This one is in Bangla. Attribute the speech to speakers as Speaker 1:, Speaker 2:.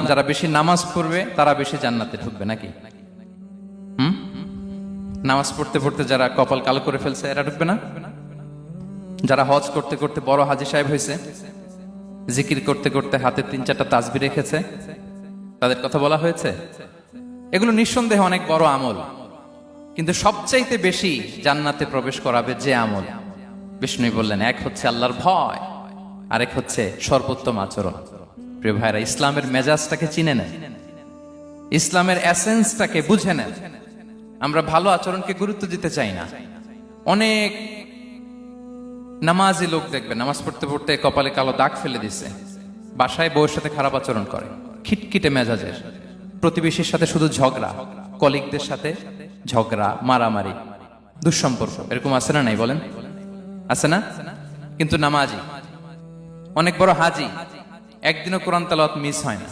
Speaker 1: যারা বেশি নামাজ পড়বে তারা বেশি জান্নাতে ঢুকবে নাকি? নামাজ পড়তে পড়তে যারা কপাল কালো করে ফেলছে এরা ঢুকবে না? যারা হজ করতে করতে বড় হাজী সাহেব হয়েছে, জিকির করতে করতে হাতে 3-4টা তাসবিহ রেখেছে, তাদের কথা বলা হয়েছে? এগুলো নিঃসন্দেহে অনেক বড় আমল, কিন্তু সবচাইতে বেশি জান্নাতে প্রবেশ করাবে যে আমল, বিষ্ণু বললেন, এক হচ্ছে আল্লাহর ভয়, আরেক হচ্ছে সর্বোত্তম আচরণ। প্রিয় ভাইরা, ইসলামের মেজাজটাকে চিনে নেন, ইসলামের এসেন্সটাকে বুঝে নেন। আমরা ভালো আচরণকে গুরুত্ব দিতে চাই না। অনেক নামাজি লোক দেখবেন নামাজ পড়তে পড়তে কপালে কালো দাগ ফেলে দিছে, বাসায় বউয়ের সাথে খারাপ আচরণ করে, খিটখিটে মেজাজের, প্রতিবেশীর সাথে শুধু ঝগড়া, কলিগদের সাথে ঝগড়া, মারামারি, দুঃসম্পর্ক, এরকম আছে না নাই বলেন? আছে না? কিন্তু নামাজি, অনেক বড় হাজি, একদিনও কোরআন তেলাওয়াত মিস হয় না।